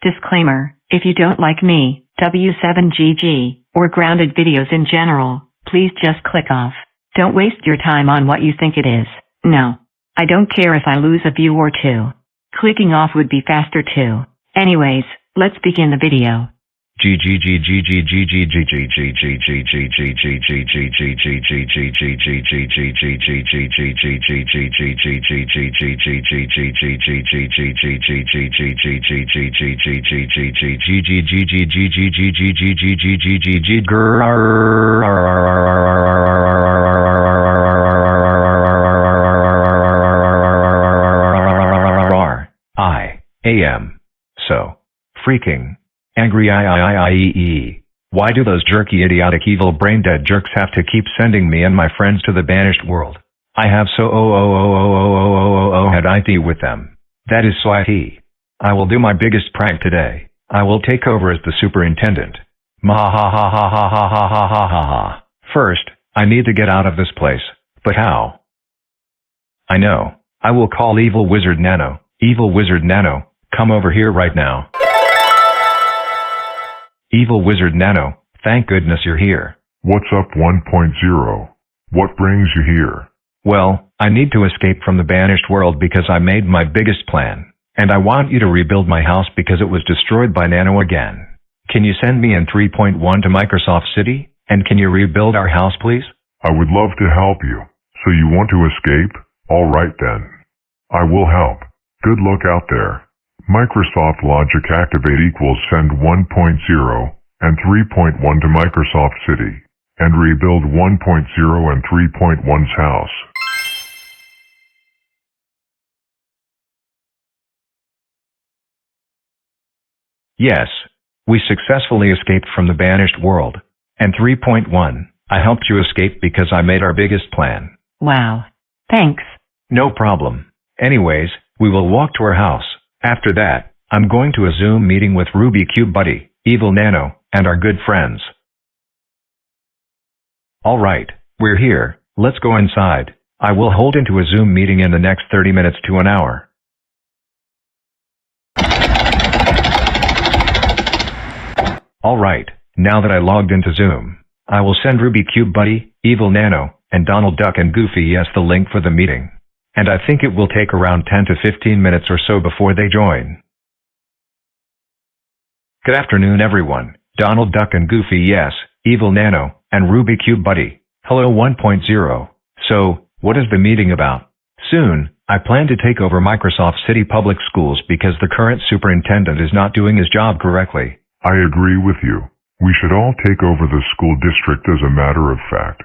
Disclaimer: if you don't like me, W7GG, or grounded videos in general, please just click off. Don't waste your time on what you think it is. No. I don't care if I lose a view or two. Clicking off would be faster too. Anyways, let's begin the video. I.A.M. So freaking angry. Why do those jerky, idiotic, evil, brain-dead jerks have to keep sending me and my friends to the banished world? I have so had IT with them. That is swahee. I will do my biggest prank today. I will take over as the superintendent. Mahahahahahahahahaha. First, I need to get out of this place. But how? I know. I will call Evil Wizard Nano. Evil Wizard Nano, come over here right now. Evil Wizard Nano, thank goodness you're here. What's up 1.0? What brings you here? Well, I need to escape from the banished world because I made my biggest plan. And I want you to rebuild my house because it was destroyed by Nano again. Can you send me in 3.1 to Microsoft City? And can you rebuild our house, please? I would love to help you. So you want to escape? All right then. I will help. Good luck out there. Microsoft Logic Activate equals send 1.0 and 3.1 to Microsoft City, and rebuild 1.0 and 3.1's house. Yes. We successfully escaped from the banished world. And 3.1, I helped you escape because I made our biggest plan. Wow. Thanks. No problem. Anyways, we will walk to our house. After that, I'm going to a Zoom meeting with Ruby Cube Buddy, Evil Nano, and our good friends. Alright, we're here. Let's go inside. I will hold into a Zoom meeting in the next 30 minutes to an hour. Alright, now that I logged into Zoom, I will send Ruby Cube Buddy, Evil Nano, and Donald Duck and Goofy Yes the link for the meeting. And I think it will take around 10 to 15 minutes or so before they join. Good afternoon everyone, Donald Duck and Goofy Yes, Evil Nano, and Ruby Cube Buddy. Hello 1.0. So, what is the meeting about? Soon, I plan to take over Microsoft City Public Schools because the current superintendent is not doing his job correctly. I agree with you. We should all take over the school district as a matter of fact.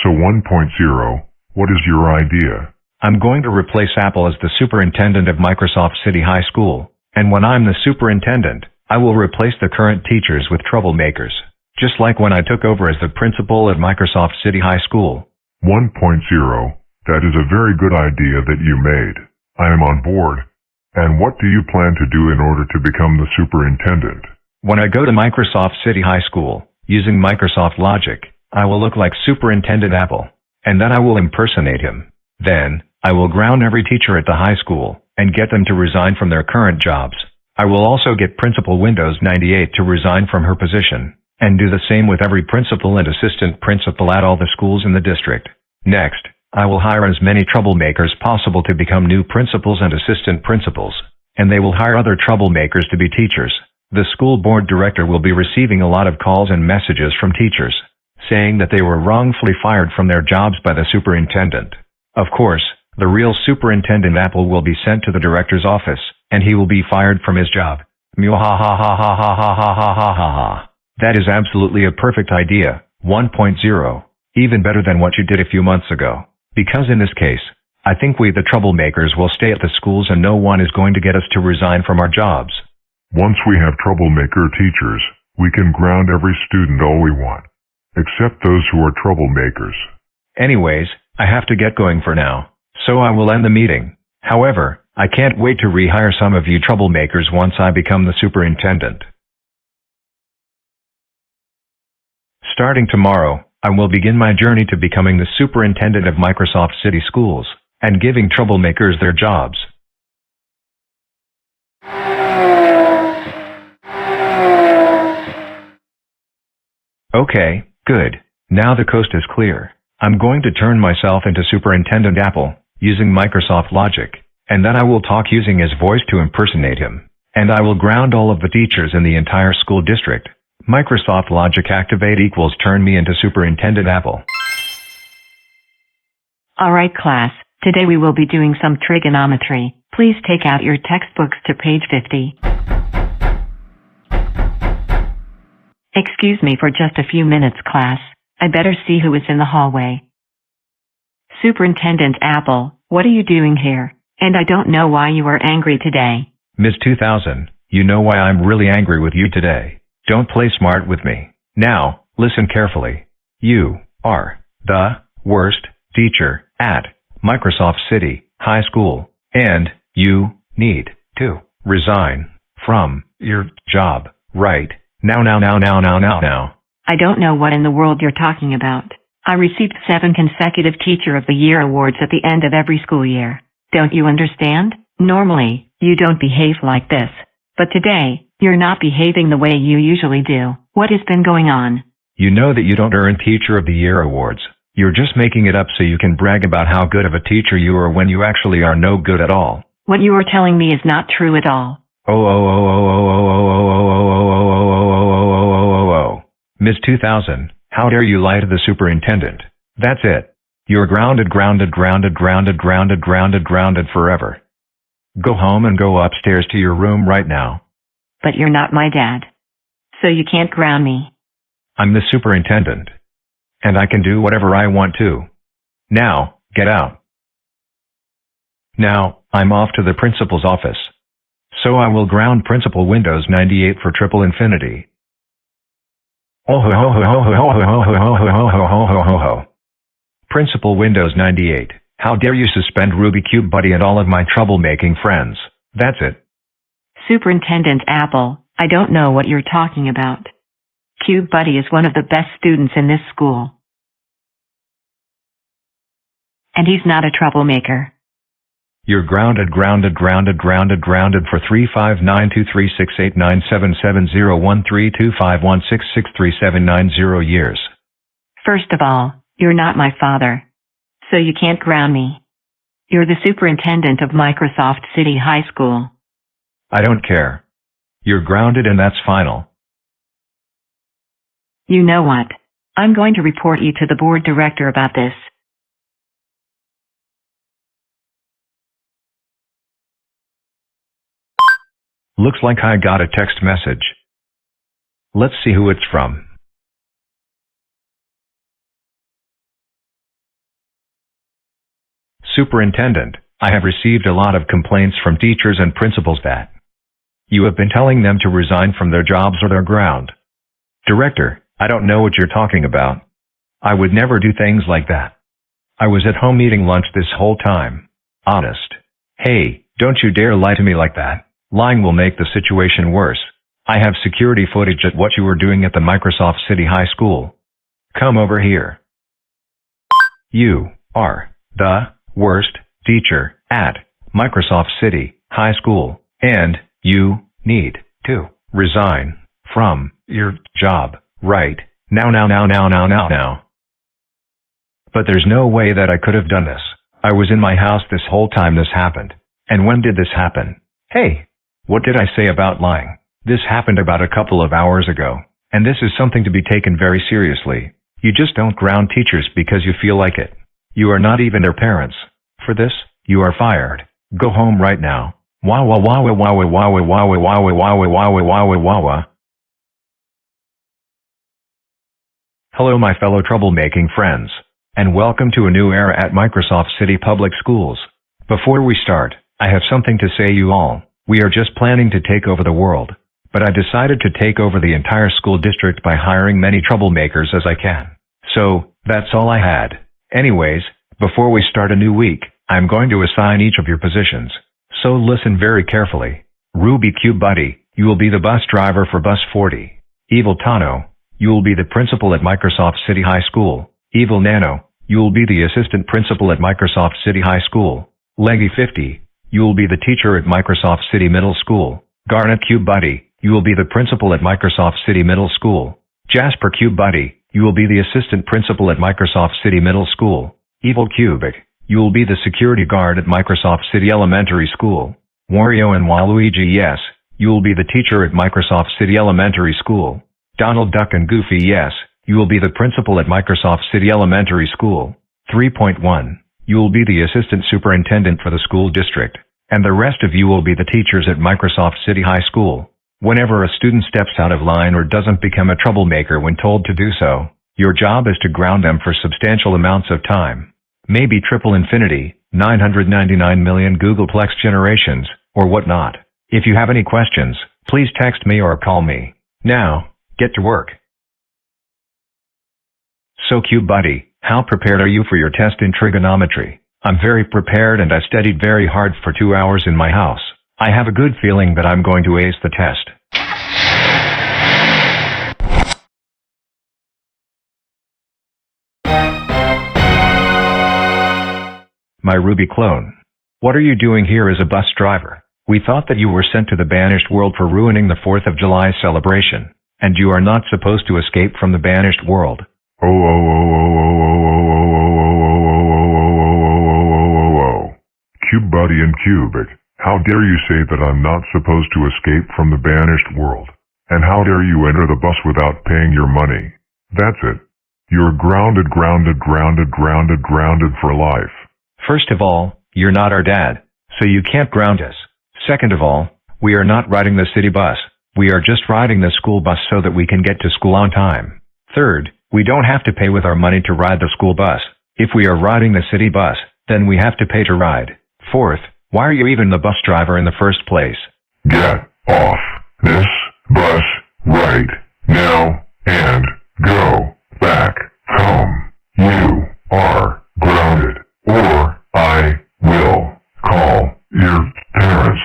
So 1.0, what is your idea? I'm going to replace Apple as the superintendent of Microsoft City High School. And when I'm the superintendent, I will replace the current teachers with troublemakers. Just like when I took over as the principal at Microsoft City High School. 1.0, that is a very good idea that you made. I am on board. And what do you plan to do in order to become the superintendent? When I go to Microsoft City High School, using Microsoft Logic, I will look like Superintendent Apple. And then I will impersonate him. Then, I will ground every teacher at the high school, and get them to resign from their current jobs. I will also get Principal Windows 98 to resign from her position, and do the same with every principal and assistant principal at all the schools in the district. Next, I will hire as many troublemakers possible to become new principals and assistant principals, and they will hire other troublemakers to be teachers. The school board director will be receiving a lot of calls and messages from teachers, saying that they were wrongfully fired from their jobs by the superintendent. Of course, the real superintendent Apple will be sent to the director's office, and he will be fired from his job. That is absolutely a perfect idea. 1.0. Even better than what you did a few months ago. Because in this case, I think we the troublemakers will stay at the schools and no one is going to get us to resign from our jobs. Once we have troublemaker teachers, we can ground every student all we want. Except those who are troublemakers. Anyways, I have to get going for now, so I will end the meeting. However, I can't wait to rehire some of you troublemakers once I become the superintendent. Starting tomorrow, I will begin my journey to becoming the superintendent of Microsoft City Schools and giving troublemakers their jobs. Okay, good. Now the coast is clear. I'm going to turn myself into Superintendent Apple, using Microsoft Logic, and then I will talk using his voice to impersonate him. And I will ground all of the teachers in the entire school district. Microsoft Logic activate equals turn me into Superintendent Apple. Alright class, today we will be doing some trigonometry. Please take out your textbooks to page 50. Excuse me for just a few minutes, class. I better see who is in the hallway. Superintendent Apple, what are you doing here? And I don't know why you are angry today. Ms. 2000, you know why I'm really angry with you today. Don't play smart with me. Now, listen carefully. You are the worst teacher at Microsoft City High School, and you need to resign from your job right now. I don't know what in the world you're talking about. I received 7 consecutive Teacher of the Year awards at the end of every school year. Don't you understand? Normally, you don't behave like this. But today, you're not behaving the way you usually do. What has been going on? You know that you don't earn Teacher of the Year awards. You're just making it up so you can brag about how good of a teacher you are when you actually are no good at all. What you are telling me is not true at all. Ms. 2000, how dare you lie to the superintendent? That's it. You're grounded forever. Go home and go upstairs to your room right now. But you're not my dad. So you can't ground me. I'm the superintendent. And I can do whatever I want to. Now, get out. Now, I'm off to the principal's office. So I will ground Principal Windows 98 for triple infinity. Principal Windows 98, how dare you suspend Ruby Cube Buddy and all of my troublemaking friends. That's it. Superintendent Apple, I don't know what you're talking about. Cube Buddy is one of the best students in this school. And he's not a troublemaker. You're grounded for 359236897701325166379 years. First of all, you're not my father. So you can't ground me. You're the superintendent of Microsoft City High School. I don't care. You're grounded and that's final. You know what? I'm going to report you to the board director about this. Looks like I got a text message. Let's see who it's from. Superintendent, I have received a lot of complaints from teachers and principals that you have been telling them to resign from their jobs or they're ground. Director, I don't know what you're talking about. I would never do things like that. I was at home eating lunch this whole time. Honest. Hey, don't you dare lie to me like that. Lying will make the situation worse. I have security footage at what you were doing at the Microsoft City High School. Come over here. You are the worst teacher at Microsoft City High School, and you need to resign from your job right now. But there's no way that I could have done this. I was in my house this whole time this happened. And when did this happen? Hey, what did I say about lying? This happened about a couple of hours ago, and this is something to be taken very seriously. You just don't ground teachers because you feel like it. You are not even their parents. For this, you are fired. Go home right now. Hello my fellow troublemaking friends, and welcome to a new era at Microsoft City Public Schools. Before we start, I have something to say you all. We are just planning to take over the world, but I decided to take over the entire school district by hiring many troublemakers as I can. So, that's all I had. Anyways, before we start a new week, I'm going to assign each of your positions. So listen very carefully. Ruby Cube Buddy, you will be the bus driver for Bus 40. Evil Tano, you will be the principal at Microsoft City High School. Evil Nano, you will be the assistant principal at Microsoft City High School. Leggy 50, you will be the teacher at Microsoft City Middle School. Garnet Cube Buddy, you will be the principal at Microsoft City Middle School. Jasper Cube Buddy, you will be the assistant principal at Microsoft City Middle School. Evil Cubic, you will be the security guard at Microsoft City Elementary School. Wario and Waluigi, yes, you will be the teacher at Microsoft City Elementary School. Donald Duck and Goofy, yes, you will be the principal at Microsoft City Elementary School. 3.1. You will be the assistant superintendent for the school district, and the rest of you will be the teachers at Microsoft City High School. Whenever a student steps out of line or doesn't become a troublemaker when told to do so, your job is to ground them for substantial amounts of time. Maybe triple infinity, 999 million Googleplex generations, or whatnot. If you have any questions, please text me or call me. Now, get to work. So Cube Buddy, how prepared are you for your test in trigonometry? I'm very prepared and I studied very hard for 2 hours in my house. I have a good feeling that I'm going to ace the test. My Ruby clone. What are you doing here as a bus driver? We thought that you were sent to the banished world for ruining the 4th of July celebration, and you are not supposed to escape from the banished world. Cube Buddy and Cubic, how dare you say that I'm not supposed to escape from the banished world? And how dare you enter the bus without paying your money? That's it. You're grounded for life. First of all, you're not our dad, so you can't ground us. Second of all, we are not riding the city bus. We are just riding the school bus so that we can get to school on time. Third, we don't have to pay with our money to ride the school bus. If we are riding the city bus, then we have to pay to ride. Fourth, why are you even the bus driver in the first place? Get off this bus right now and go back home. You are grounded, or I will call your parents.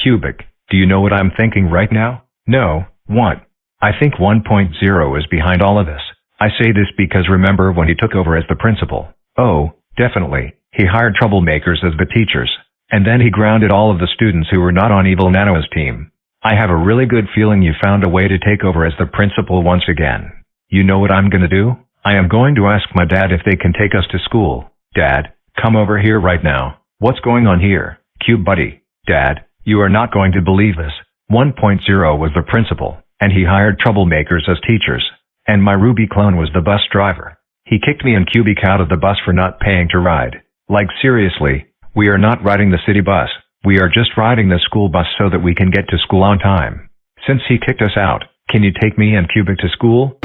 Cubic, do you know what I'm thinking right now? No, what? I think 1.0 is behind all of this. I say this because remember when he took over as the principal? Oh, definitely. He hired troublemakers as the teachers. And then he grounded all of the students who were not on Evil Nano's team. I have a really good feeling you found a way to take over as the principal once again. You know what I'm gonna do? I am going to ask my dad if they can take us to school. Dad, come over here right now. What's going on here? Cube Buddy. Dad, you are not going to believe this. 1.0 was the principal, and he hired troublemakers as teachers. And my Ruby clone was the bus driver. He kicked me and Cubic out of the bus for not paying to ride. Like seriously, we are not riding the city bus. We are just riding the school bus so that we can get to school on time. Since he kicked us out, can you take me and Cubic to school?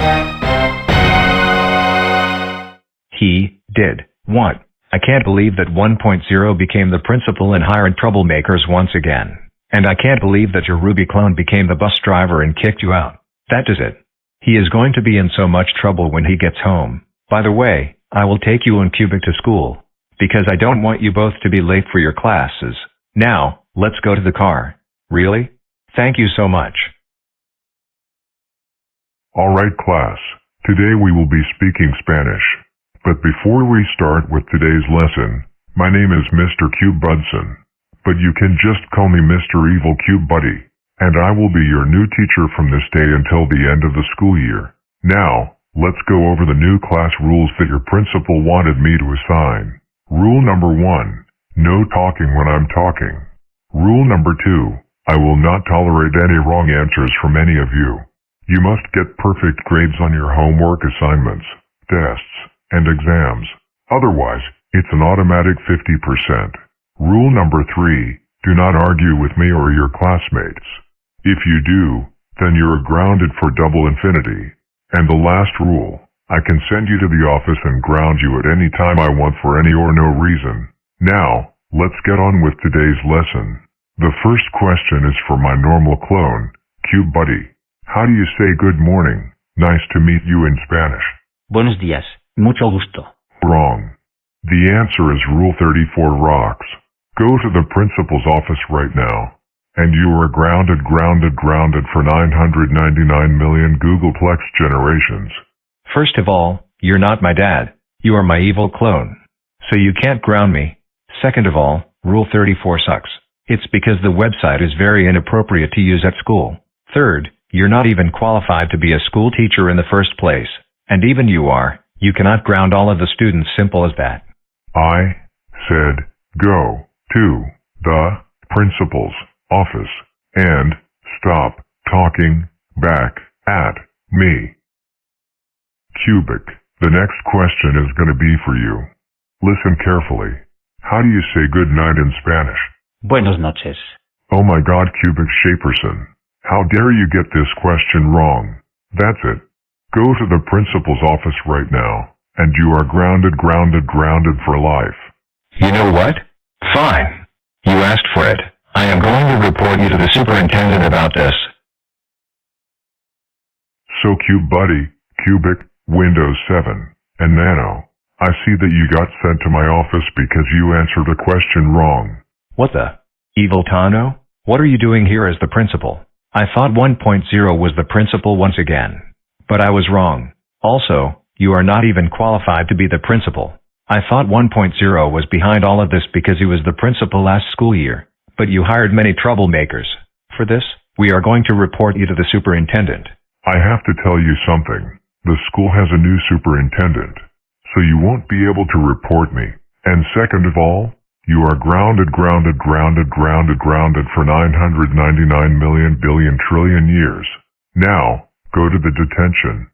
He did. What? I can't believe that 1.0 became the principal and hired troublemakers once again. And I can't believe that your Ruby clone became the bus driver and kicked you out. That is it. He is going to be in so much trouble when he gets home. By the way, I will take you and Cubic to school, because I don't want you both to be late for your classes. Now, let's go to the car. Really? Thank you so much. Alright class, today we will be speaking Spanish. But before we start with today's lesson, my name is Mr. Cube Budson, but you can just call me Mr. Evil Cube Buddy. And I will be your new teacher from this day until the end of the school year. Now, let's go over the new class rules that your principal wanted me to assign. Rule number 1. No talking when I'm talking. Rule number 2. I will not tolerate any wrong answers from any of you. You must get perfect grades on your homework assignments, tests, and exams. Otherwise, it's an automatic 50%. Rule number 3. Do not argue with me or your classmates. If you do, then you're grounded for double infinity. And the last rule, I can send you to the office and ground you at any time I want for any or no reason. Now, let's get on with today's lesson. The first question is for my normal clone, Cube Buddy. How do you say good morning? Nice to meet you in Spanish. Buenos días. Mucho gusto. Wrong. The answer is Rule 34 rocks. Go to the principal's office right now. And you are grounded for 999 million Googleplex generations. First of all, you're not my dad. You are my evil clone. So you can't ground me. Second of all, Rule 34 sucks. It's because the website is very inappropriate to use at school. Third, you're not even qualified to be a school teacher in the first place. And even you cannot ground all of the students, simple as that. I said go to the principal's office and stop talking back at me. Cubic, the next question is going to be for you. Listen carefully. How do you say good night in Spanish? Buenas noches. Oh my God, Cubic Shaperson. How dare you get this question wrong? That's it. Go to the principal's office right now, and you are grounded for life. You know what? Fine. You asked for it. I am going to report you to the superintendent about this. So cute, buddy, Cubic, Windows 7, and Nano. I see that you got sent to my office because you answered a question wrong. What the? Evil Tano? What are you doing here as the principal? I thought 1.0 was the principal once again. But I was wrong. Also, you are not even qualified to be the principal. I thought 1.0 was behind all of this because he was the principal last school year. But you hired many troublemakers. For this, we are going to report you to the superintendent. I have to tell you something. The school has a new superintendent, so you won't be able to report me. And second of all, you are grounded for 999 million billion trillion years. Now, go to the detention.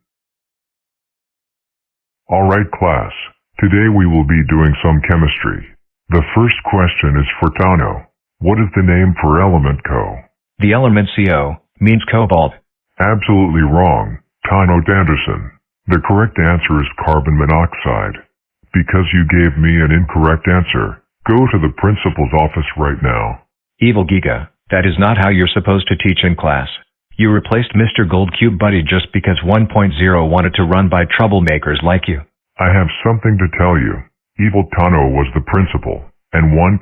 Alright class, today we will be doing some chemistry. The first question is for Tano. What is the name for element Co? The element CO means cobalt. Absolutely wrong, Tano Danderson. The correct answer is carbon monoxide. Because you gave me an incorrect answer, go to the principal's office right now. Evil Giga, that is not how you're supposed to teach in class. You replaced Mr. Goldcube Buddy just because 1.0 wanted to run by troublemakers like you. I have something to tell you. Evil Tano was the principal, and 1.0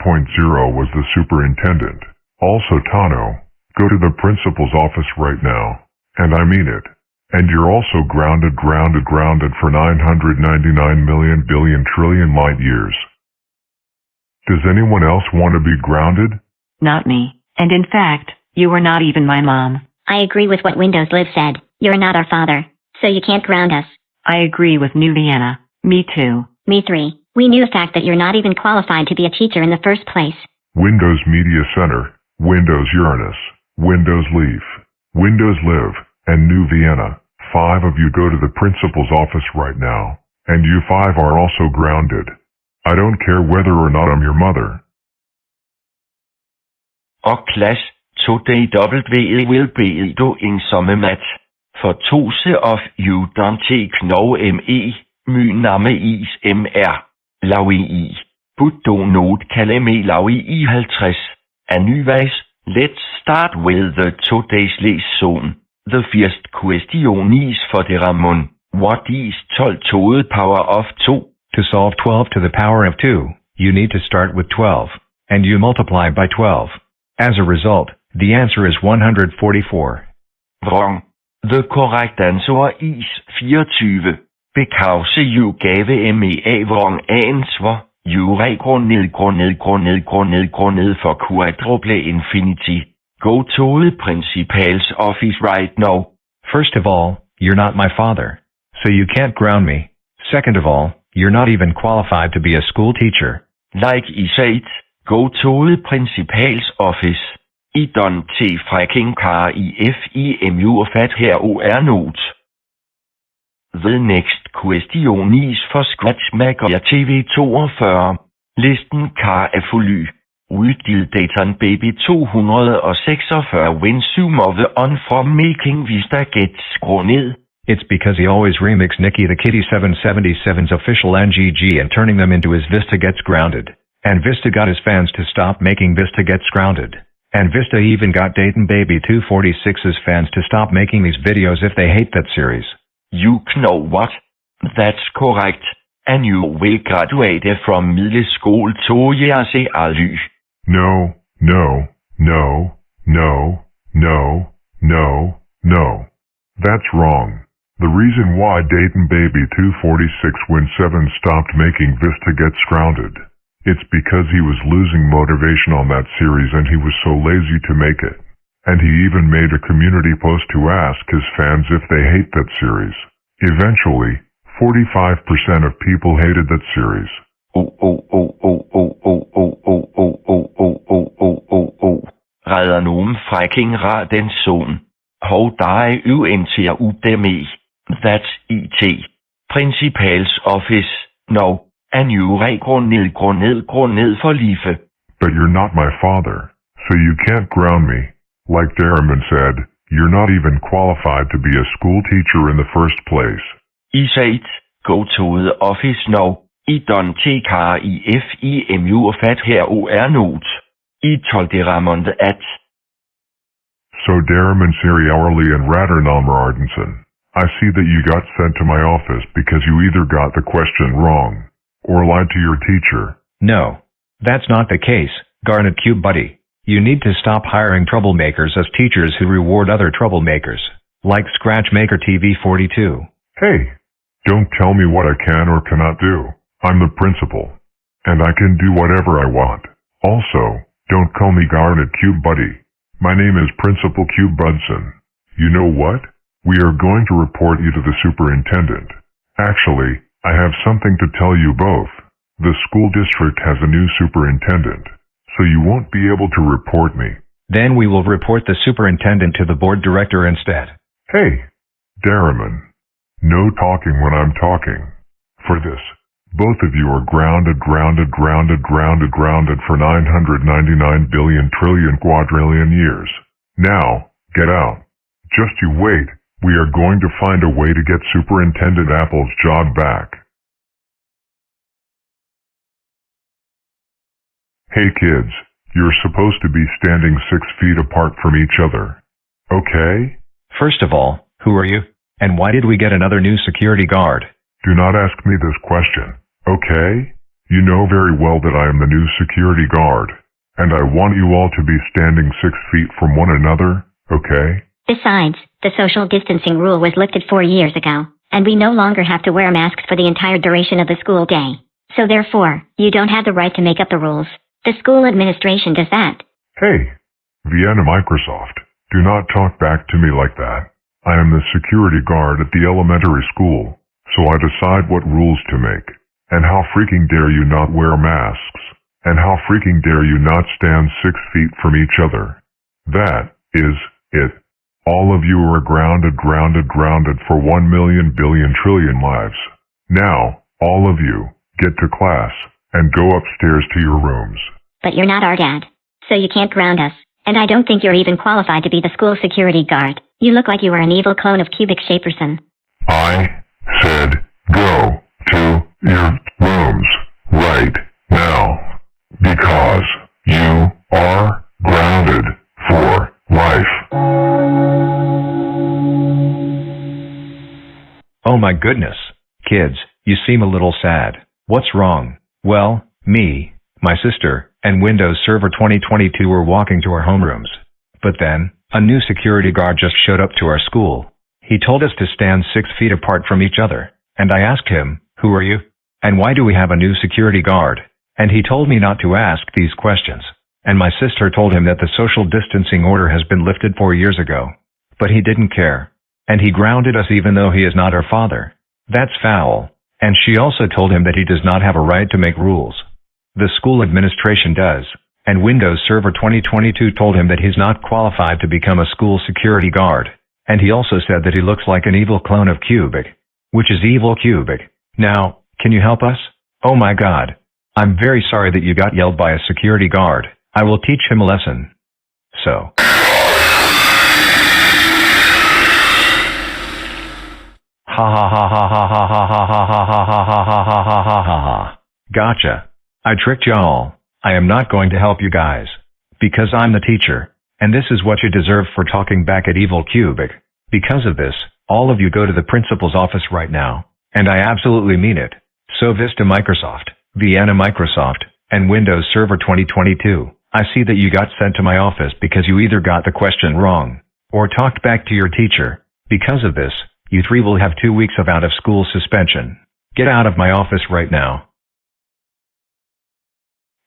was the superintendent. Also Tano, go to the principal's office right now. And I mean it. And you're also grounded for 999 million billion trillion light years. Does anyone else want to be grounded? Not me. And in fact, you were not even my mom. I agree with what Windows Live said. You're not our father, so you can't ground us. I agree with New Vienna. Me too. Me three. We knew the fact that you're not even qualified to be a teacher in the first place. Windows Media Center, Windows Uranus, Windows Leaf, Windows Live, and New Vienna. 5 of you go to the principal's office right now, and you 5 are also grounded. I don't care whether or not I'm your mother. Og class, today will be doing some math. For tose of you don't take no me, my name is mr. Lavi I. But do not kalde me Lavi I 50. Anyways, let's start with the today's lesson. The first question is for the Ramon. What is 12 to the power of 2? To solve 12 to the power of 2, you need to start with 12, and you multiply by 12. As a result, the answer is 144. Wrong. The correct answer is 24. Because you gave me a wrong answer. You går ned for quadruple infinity. Go to the principal's office right now. First of all, you're not my father, so you can't ground me. Second of all, you're not even qualified to be a school teacher. Like I said, go to the principal's office. I don't freaking car I FIMU fat her note. The next question is for Scratchmaker TV 42. Listen car er fly. Uddildaten baby 246 when zoom of the on from making Vista Gets Grounded. It's because he always remixed Nikki the Kitty 777's official NGG and turning them into his Vista Gets Grounded. And Vista got his fans to stop making Vista Gets Grounded. And Vista even got Dayton Baby 246's fans to stop making these videos if they hate that series. You know what? That's correct. and you will graduate from middle school 2 years early. No, no, no, no, no, no, no. That's wrong. The reason why Dayton Baby 24617 stopped making Vista Gets Grounded. It's because he was losing motivation on that series and he was so lazy to make it. And he even made a community post to ask his fans if they hate that series. Eventually, 45% of people hated that series. Redder nogen fræking rar den son. Hov dig til at udemme. That's IT. Principal's office. No. And you grund ned for life. But you're not my father, so you can't ground me. Like Derriman said, you're not even qualified to be a school teacher in the first place. I said, go to the office now. I don't take FIMU og fat her not. I tolte Ramond at. So Derriman Siri Hourly and Ratternalmer Ardenson, I see that you got sent to my office because you either got the question wrong or lied to your teacher. No, that's not the case, Garnet Cube Buddy. You need to stop hiring troublemakers as teachers who reward other troublemakers, like Scratchmaker TV 42. Hey, don't tell me what I can or cannot do. I'm the principal, and I can do whatever I want. Also, don't call me Garnet Cube Buddy. My name is Principal Cube Budson. You know what? We are going to report you to the superintendent. Actually, I have something to tell you both. The school district has a new superintendent, so you won't be able to report me. Then we will report the superintendent to the board director instead. Hey, Derriman. No talking when I'm talking. For this, both of you are grounded for 999 billion trillion quadrillion years. Now, get out. Just you wait. We are going to find a way to get Superintendent Apple's job back. Hey kids, you're supposed to be standing 6 feet apart from each other. Okay? First of all, who are you? And why did we get another new security guard? Do not ask me this question, okay? You know very well that I am the new security guard, and I want you all to be standing 6 feet from one another, okay? Besides, the social distancing rule was lifted 4 years ago, and we no longer have to wear masks for the entire duration of the school day. So therefore, you don't have the right to make up the rules. The school administration does that. Hey, Vienna Microsoft, do not talk back to me like that. I am the security guard at the elementary school, so I decide what rules to make. And how freaking dare you not wear masks? And how freaking dare you not stand 6 feet from each other? That is it. All of you are grounded for 1 million billion trillion lives. Now, all of you, get to class, and go upstairs to your rooms. But you're not our dad, so you can't ground us, and I don't think you're even qualified to be the school security guard. You look like you were an evil clone of Cubic Shaperson. I said go to your rooms right now, because you are grounded for life. Oh my goodness. Kids, you seem a little sad. What's wrong? Well, me, my sister, and Windows Server 2022 were walking to our homerooms. But then, a new security guard just showed up to our school. He told us to stand 6 feet apart from each other, and I asked him, who are you? And why do we have a new security guard? And he told me not to ask these questions. And my sister told him that the social distancing order has been lifted 4 years ago. But he didn't care. And he grounded us even though he is not our father. That's foul. And she also told him that he does not have a right to make rules. The school administration does. And Windows Server 2022 told him that he's not qualified to become a school security guard. And he also said that he looks like an evil clone of Cubic. Which is evil Cubic. Now, can you help us? Oh my God. I'm very sorry that you got yelled by a security guard. I will teach him a lesson. So. Ha ha ha ha ha ha ha ha ha ha ha ha ha ha ha ha ha ha. Gotcha. I tricked y'all. I am not going to help you guys. Because I'm the teacher. And this is what you deserve for talking back at evil Cubic. Because of this, all of you go to the principal's office right now. And I absolutely mean it. So Vista Microsoft, Vienna Microsoft, and Windows Server 2022. I see that you got sent to my office because you either got the question wrong or talked back to your teacher. Because of this, you three will have 2 weeks of out-of-school suspension. Get out of my office right now.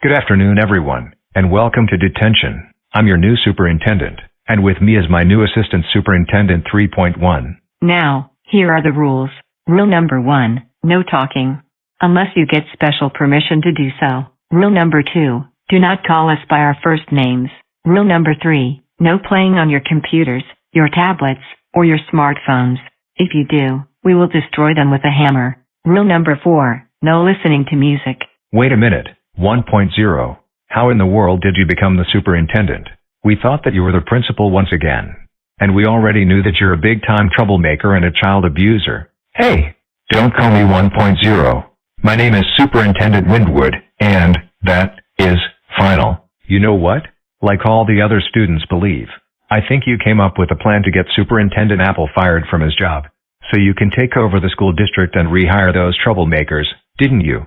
Good afternoon, everyone, and welcome to Detention. I'm your new superintendent, and with me is my new assistant superintendent 3.1. Now, here are the rules. Rule number 1, no talking. Unless you get special permission to do so. Rule number 2, do not call us by our first names. Rule number 3, no playing on your computers, your tablets, or your smartphones. If you do, we will destroy them with a hammer. Rule number 4, no listening to music. Wait a minute, 1.0. How in the world did you become the superintendent? We thought that you were the principal once again. And we already knew that you're a big-time troublemaker and a child abuser. Hey, don't call me 1.0. My name is Superintendent Windwood, and that is final. You know what? Like all the other students believe, I think you came up with a plan to get Superintendent Apple fired from his job, so you can take over the school district and rehire those troublemakers, didn't you?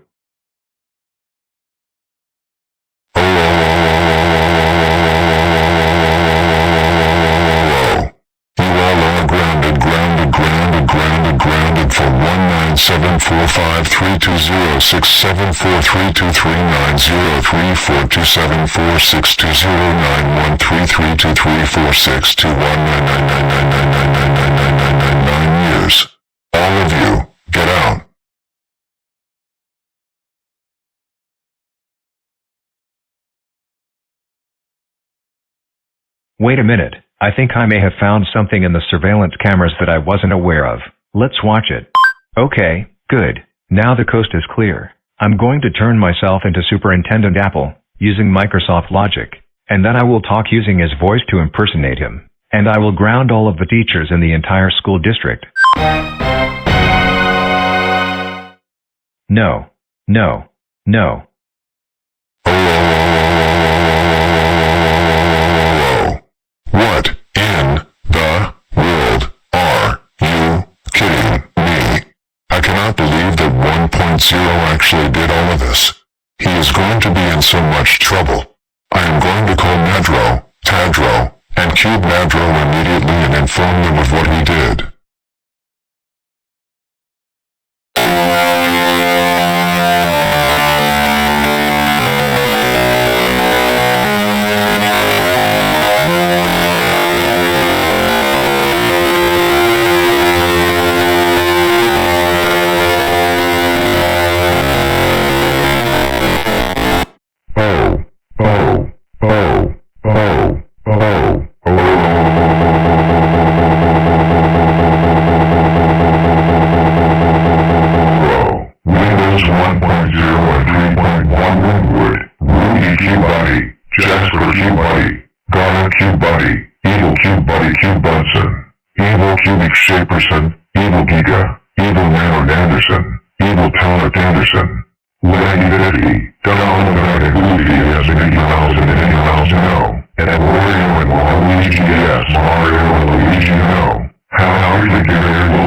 Grounded for 197453206743239042746239462199999999999 years. All of you, get out. Wait a minute, I think I may have found something in the surveillance cameras that I wasn't aware of. Let's watch it. Okay, good. Now the coast is clear. I'm going to turn myself into Superintendent Apple, using Microsoft Logic, and then I will talk using his voice to impersonate him, and I will ground all of the teachers in the entire school district. No. No. No. What in the world are you kidding me? I cannot believe that 1.0 actually did all of this. He is going to be in so much trouble. I am going to call Nadro, Tadro, and Cube Nadro immediately and inform them of what he did. Shaperson, Evil Giga, Evil Nano Anderson, Evil Talent Anderson, Lenny Betty, Donald Goofy as Mickey Mouse and Minnie Mouse No, and Wario and Luigi yes, Mario and Luigi No. How are you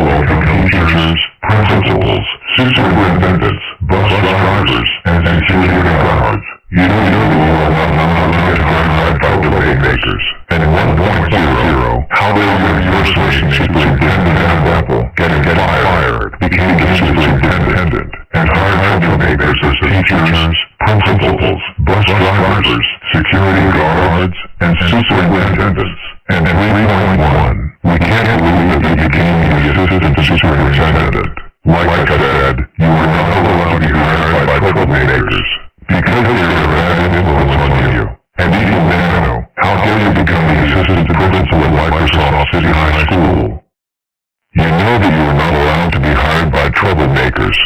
welcome teachers, principals, superintendents, bus drivers, and security guards. You know you are not to get hired by Troublemakers. And 1.0, how will your impersonating Superintendent Apple get fired, became the superintendent, and hired Troublemakers as teachers, principals, bus drivers, security guards, and superintendents. And 3.1, we can't believe that you became the assistant superintendent. Like I said, you were not allowed to be hired by Troublemakers because of your bad influence on you. And even Nano, how dare you become the assistant principal at Microsoft City High School? You know that you are not allowed to be hired by Troublemakers.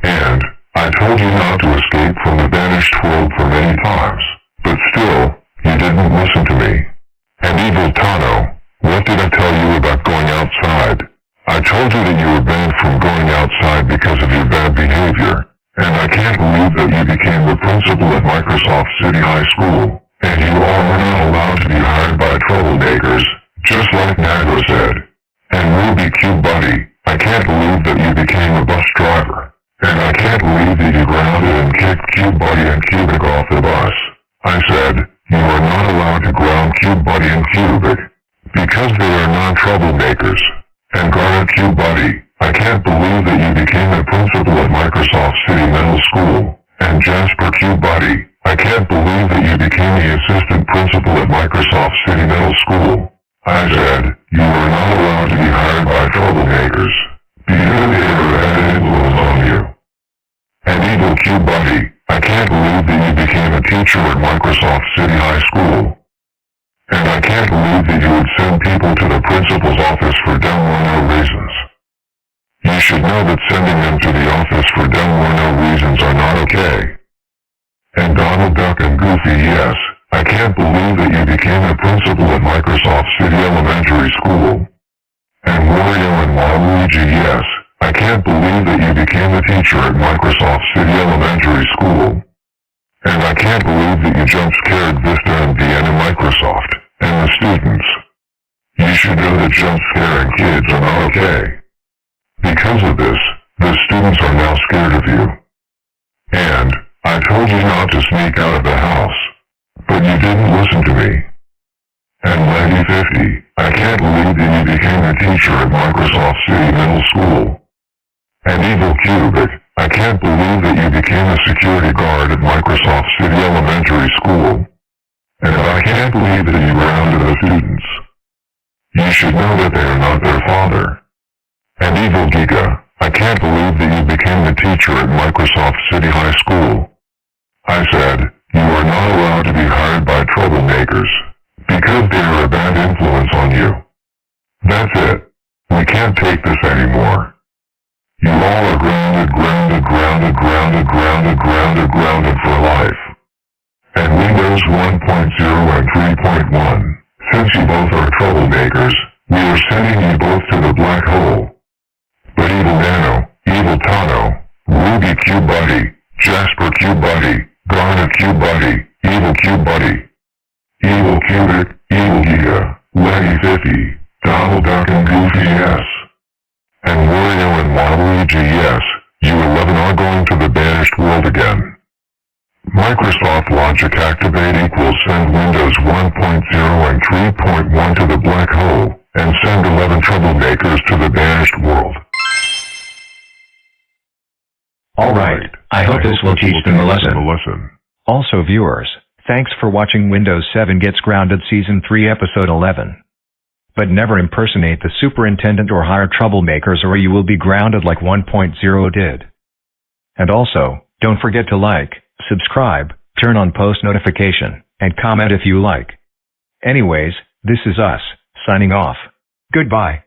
And I told you not to escape from the banished world for many times, but still, you didn't listen to me. And Evil Tano, what did I tell you about going outside? I told you that you were banned from going outside because of your bad behavior. And I can't believe that you became the principal at Microsoft City High School, and you are not allowed to be hired by Troublemakers, just like Nano said. And Ruby Cube Buddy, I I can't believe that you became a bus driver. And I can't believe that you grounded and kicked CubeBuddy and Cubic off the bus. I said, you are not allowed to ground CubeBuddy and Cubic, because they are non-troublemakers. And guarded CubeBuddy, I can't believe that you became a principal at Microsoft City Middle School. And Jasper CubeBuddy, I can't believe that you became the assistant principal at Microsoft City Middle School. I said, you are not allowed to be hired by troublemakers, because they have a bad influence on you. And evil CubeBuddy, I can't believe that you became a teacher at Microsoft City High School. And I can't believe that you would send people to the principal's office for dumb or no reasons. You should know that sending them to the office for dumb or no reasons are not okay. And Donald Duck and Goofy, yes, I can't believe that you became a principal at Microsoft City Elementary School. And Wario and Waluigi, yes, I can't believe that you became a teacher at Microsoft City Elementary School. And I can't believe that you jump-scared Vista and Vienna Microsoft, and the students. You should know that jump-scaring kids are not okay. Because of this, the students are now scared of you. And, I told you not to sneak out of the house. But you didn't listen to me. And Lady 50, I can't believe that you became a teacher at Microsoft City Middle School. And Evil Cubic, I can't believe that you became a security guard at Microsoft City Elementary School. And I can't believe that you grounded the students. You should know that they are not their father. And Evil Giga, I can't believe that you became a teacher at Microsoft City High School. I said, you are not allowed to be hired by troublemakers, because they are a bad influence on you. That's it. We can't take this anymore. You all are grounded for life. And Windows 1.0 and 3.1, since you both are troublemakers, we are sending you both to the black hole. But Evil Nano, Evil Tano, Ruby CubeBuddy, Jasper CubeBuddy, Garnet CubeBuddy, Evil CubeBuddy, Evil Cubic, Evil Giga, Lenny 50, Donald Duck and Goofy, yes. And Wario and Waluigi, yes, you 11 are going to the banished world again. Microsoft Logic Activate equals send Windows 1.0 and 3.1 to the black hole, and send 11 troublemakers to the banished world. Alright, I hope this will teach them a lesson. Also viewers, thanks for watching Windows 7 Gets Grounded Season 3 Episode 11. But never impersonate the superintendent or hire troublemakers or you will be grounded like 1.0 did. And also, don't forget to like, subscribe, turn on post notification, and comment if you like. Anyways, this is us, signing off. Goodbye.